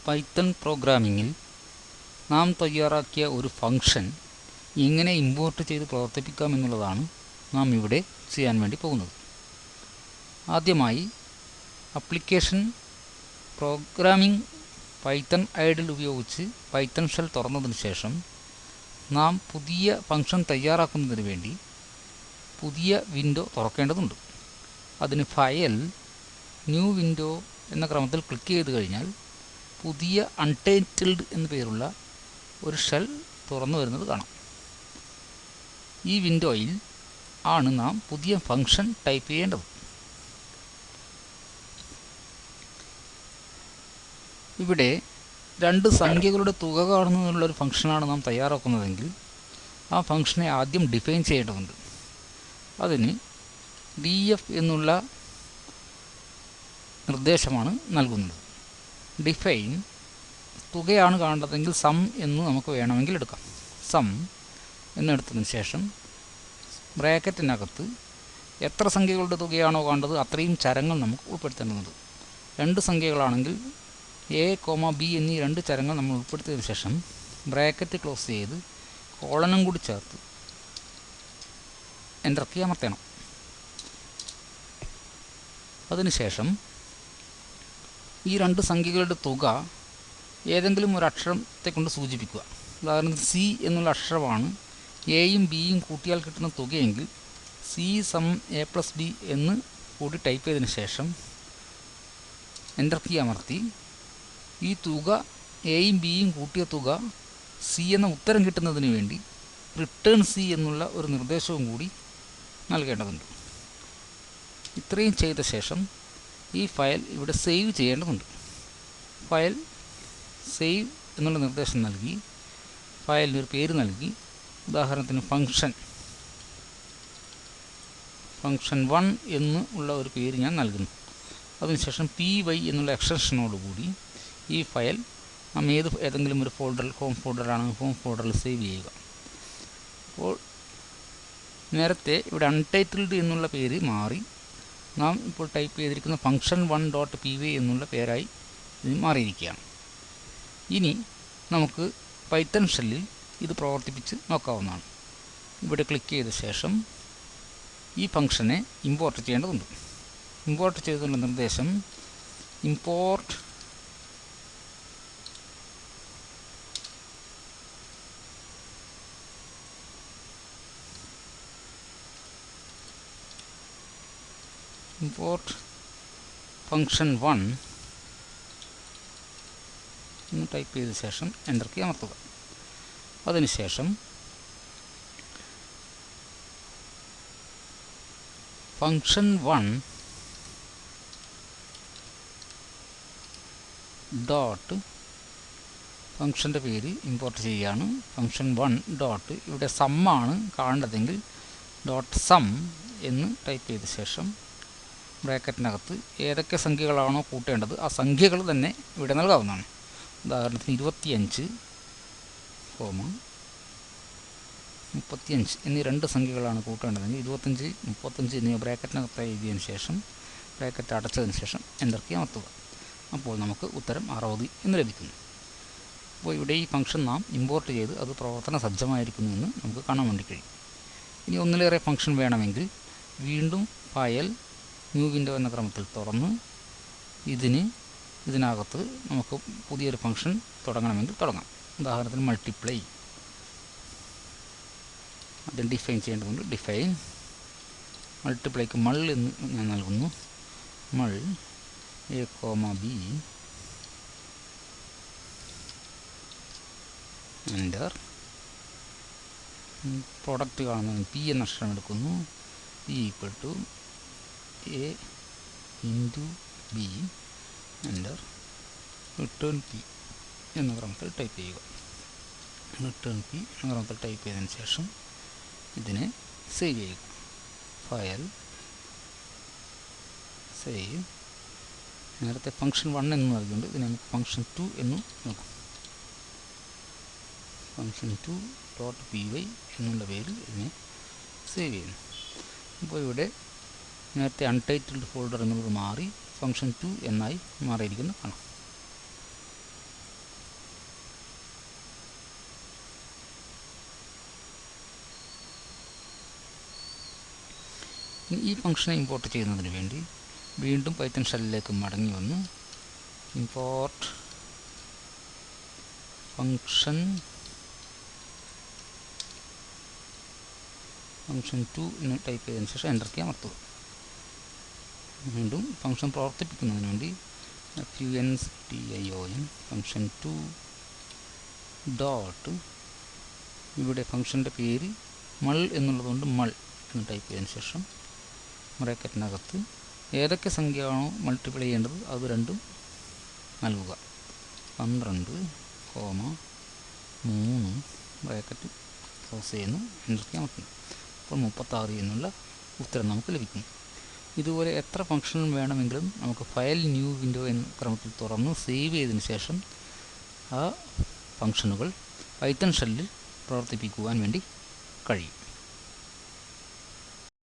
Python പ്രോഗ്രാമിങ്ങിൽ നാം തയ്യാറാക്കിയ ഒരു ഫംഗ്ഷൻ എങ്ങനെ ഇമ്പോർട്ട് ചെയ്ത് പ്രവർത്തിപ്പിക്കാം എന്നുള്ളതാണ് നാം ഇവിടെ ചെയ്യാൻ വേണ്ടി പോകുന്നത്. ആദ്യമായി ആപ്ലിക്കേഷൻ പ്രോഗ്രാമിംഗ് പൈത്തൺ ഐഡിൽ ഉപയോഗിച്ച് പൈത്തൺ ഷെൽ തുറന്നതിന് ശേഷം നാം പുതിയ ഫംഗ്ഷൻ തയ്യാറാക്കുന്നതിന് വേണ്ടി പുതിയ വിൻഡോ തുറക്കേണ്ടതുണ്ട്. അതിന് ഫയൽ, ന്യൂ വിൻഡോ എന്ന ക്രമത്തിൽ ക്ലിക്ക് ചെയ്ത് കഴിഞ്ഞാൽ പുതിയ അൺടൈറ്റിൽഡ് എന്നു പേരുള്ള ഒരു ഷെൽ തുറന്നു വരുന്നത് കാണാം. ഈ വിൻഡോയിൽ ആണ് നാം പുതിയ ഫംഗ്ഷൻ ടൈപ്പ് ചെയ്യേണ്ടത്. ഇവിടെ രണ്ട് സംഖ്യകളുടെ തുക കാണുന്നതിനുള്ള ഒരു ഫംഗ്ഷനാണ് നാം തയ്യാറാക്കുന്നതെങ്കിൽ ആ ഫംഗ്ഷനെ ആദ്യം ഡിഫൈൻ ചെയ്യേണ്ടതുണ്ട്. അതിന് df എന്നുള്ള നിർദ്ദേശമാണ് നൽകുന്നത്. ഡിഫൈൻ തുകയാണ് കാണേണ്ടതെങ്കിൽ സം എന്ന് നമുക്ക് വേണമെങ്കിൽ എടുക്കാം. സം എന്നെടുത്തതിന് ശേഷം ബ്രാക്കറ്റിനകത്ത് എത്ര സംഖ്യകളുടെ തുകയാണോ കാണേണ്ടത് അത്രയും ചരങ്ങൾ നമുക്ക് ഉൾപ്പെടുത്തേണ്ടതുണ്ട്. രണ്ട് സംഖ്യകളാണെങ്കിൽ a, b എന്നീ രണ്ട് ചരങ്ങൾ നമ്മൾ ഉൾപ്പെടുത്തിയതിന് ശേഷം ബ്രാക്കറ്റ് ക്ലോസ് ചെയ്ത് കോളനും കൂടി ചേർത്ത് എൻ്റർ കീ അമർത്തണം. അതിനുശേഷം ഈ രണ്ട് സംഖ്യകളുടെ തുക ഏതെങ്കിലും ഒരു അക്ഷരത്തെ കൊണ്ട് സൂചിപ്പിക്കുക. ഉദാഹരണത്തിന് സി എന്നുള്ള അക്ഷരമാണ് എയും ബിയും കൂട്ടിയാൽ കിട്ടുന്ന തുകയെങ്കിൽ സി സം a+b എന്ന് കൂടി ടൈപ്പ് ചെയ്തതിന് ശേഷം എൻ്റർ കീ അമർത്തി ഈ തുക എയും ബിയും കൂട്ടിയ തുക സി എന്ന ഉത്തരം കിട്ടുന്നതിന് വേണ്ടി റിട്ടേൺ സി എന്നുള്ള ഒരു നിർദ്ദേശവും കൂടി നൽകേണ്ടതുണ്ട്. ഇത്രയും ചെയ്ത ശേഷം ഈ ഫയൽ ഇവിടെ സേവ് ചെയ്യേണ്ടതുണ്ട്. ഫയൽ സേവ് എന്നുള്ള നിർദ്ദേശം നൽകി ഫയലിനൊരു പേര് നൽകി, ഉദാഹരണത്തിന് ഫംഗ്ഷൻ 1 എന്ന് ഉള്ള ഒരു പേര് ഞാൻ നൽകുന്നു. അതിനുശേഷം py എന്നുള്ള എക്സ്റ്റൻഷനോടുകൂടി ഈ ഫയൽ നാം ഏതെങ്കിലും ഒരു ഫോൾഡറിൽ, ഹോം ഫോൾഡറാണെങ്കിൽ ഹോം ഫോൾഡറിൽ സേവ് ചെയ്യുക. അപ്പോൾ നേരത്തെ ഇവിടെ അൺടൈറ്റിൽഡ് എന്നുള്ള പേര് മാറി നാം ഇപ്പോൾ ടൈപ്പ് ചെയ്തിരിക്കുന്ന function1.py എന്നുള്ള പേരായി ഇത് മാറിയിരിക്കുകയാണ്. ഇനി നമുക്ക് പൈത്തൺ ഷെല്ലിൽ ഇത് പ്രവർത്തിപ്പിച്ച് നോക്കാവുന്നതാണ്. ഇവിടെ ക്ലിക്ക് ചെയ്ത ശേഷം ഈ ഫംഗ്ഷനെ ഇമ്പോർട്ട് ചെയ്യേണ്ടതുണ്ട്. ഇമ്പോർട്ട് ചെയ്തുള്ള നിർദ്ദേശം ഇമ്പോർട്ട് function1 എന്ന് ടൈപ്പ് ചെയ്ത ശേഷം എൻ്റർ കീ അമർത്തുക. അതിനുശേഷം function1 ഡോട്ട് ഫംഗ്ഷൻ്റെ പേര് ഇമ്പോർട്ട് ചെയ്യുകയാണ്. function1 ഡോട്ട് ഇവിടെ സമ്മാണ് കാണേണ്ടതെങ്കിൽ ഡോട്ട് സം എന്ന് ടൈപ്പ് ചെയ്ത ശേഷം ബ്രാക്കറ്റിനകത്ത് ഏതൊക്കെ സംഖ്യകളാണോ കൂട്ടേണ്ടത് ആ സംഖ്യകൾ തന്നെ ഇവിടെ നൽകാവുന്നതാണ്. ഉദാഹരണത്തിന് 25, 35 എന്നീ രണ്ട് സംഖ്യകളാണ് കൂട്ടേണ്ടതെങ്കിൽ 25, 35 എന്നിവ ബ്രാക്കറ്റിനകത്ത് എഴുതിയതിന് ശേഷം ബ്രാക്കറ്റ് അടച്ചതിന് ശേഷം എൻ്റർ കീ അമർത്തുക. അപ്പോൾ നമുക്ക് ഉത്തരം 60 എന്ന് ലഭിക്കുന്നു. അപ്പോൾ ഇവിടെ ഈ ഫംഗ്ഷൻ നാം ഇമ്പോർട്ട് ചെയ്ത് അത് പ്രവർത്തന സജ്ജമായിരിക്കുന്നു എന്ന് നമുക്ക് കാണാൻ വേണ്ടി കഴിയും. ഇനി ഒന്നിലേറെ ഫംഗ്ഷൻ വേണമെങ്കിൽ വീണ്ടും ഫയൽ, ന്യൂ വിൻഡോ എന്ന ക്രമത്തിൽ തുറന്ന് ഇതിനകത്ത് നമുക്ക് പുതിയൊരു ഫംഗ്ഷൻ തുടങ്ങണമെങ്കിൽ തുടങ്ങാം. ഉദാഹരണത്തിന് മൾട്ടിപ്ലൈ ആദ്യം ഡിഫൈൻ ചെയ്യേണ്ടതുണ്ട്. ഡിഫൈൻ മൾട്ടിപ്ലൈക്ക് മൾ എന്ന് ഞാൻ നൽകുന്നു. മൾ a, b എൻ്റർ. പ്രോഡക്റ്റ് കാണുന്നതിന് p എന്ന അക്ഷരം എടുക്കുന്നു. p = a × b enter. Return p എന്ന ക്രമത്തിൽ ടൈപ്പ് ചെയ്യുക. റിട്ടേൺ p എന്ന ക്രമത്തിൽ ടൈപ്പ് ചെയ്തതിന് ശേഷം ഇതിനെ സേവ് ചെയ്യുക. File, save. നേരത്തെ function1 എന്ന് നൽകിയിട്ടുണ്ട്, ഇതിനെ നമുക്ക് function2 എന്ന് നോക്കാം. function2.py എന്നുള്ള പേരിൽ ഇതിനെ സേവ് ചെയ്യുന്നു. അപ്പോൾ ഇവിടെ നേരത്തെ അൺടൈറ്റിൽഡ് ഫോൾഡർ എന്നുള്ളത് മാറി function2 എന്നായി മാറിയിരിക്കുന്നത് കാണാം. ഇനി ഈ ഫംഗ്ഷനെ ഇമ്പോർട്ട് ചെയ്യുന്നതിന് വേണ്ടി വീണ്ടും പൈത്തൺ ഷെല്ലിലേക്ക് മടങ്ങി വന്ന് ഇമ്പോർട്ട് ഫംഗ്ഷൻ 2 എന്ന് ടൈപ്പ് ചെയ്തതിന് ശേഷം എൻ്റർ കീ അമർത്തുക. വീണ്ടും ഫംഗ്ഷൻ പ്രവർത്തിപ്പിക്കുന്നതിന് വേണ്ടി function ഫംഗ്ഷൻ 2 ഡോട്ട് ഇവിടെ ഫംഗ്ഷൻ്റെ പേര് മൾ എന്നുള്ളതുകൊണ്ട് മൾ എന്ന് ടൈപ്പ് ചെയ്തതിന് ശേഷം ബ്രാക്കറ്റിനകത്ത് ഏതൊക്കെ സംഖ്യയാണോ മൾട്ടിപ്ലൈ ചെയ്യേണ്ടത് അത് രണ്ടും നൽകുക. 12, 3 ബ്രാക്കറ്റ് ക്ലോസ് ചെയ്യുന്നു, എൻ്റർ കീ അമർത്തുന്നു. അപ്പോൾ 36 എന്നുള്ള ഉത്തരം നമുക്ക് ലഭിക്കും. ഇതുപോലെ എത്ര ഫംഗ്ഷൻ വേണമെങ്കിലും നമുക്ക് ഫയൽ ന്യൂ വിൻഡോ എന്ന ക്രമത്തിൽ തുറന്ന് സേവ് ചെയ്തതിന് ശേഷം ആ ഫംഗ്ഷനുകൾ പൈത്തൺ ഷെല്ലിൽ പ്രവർത്തിപ്പിക്കുവാൻ വേണ്ടി കഴിയും.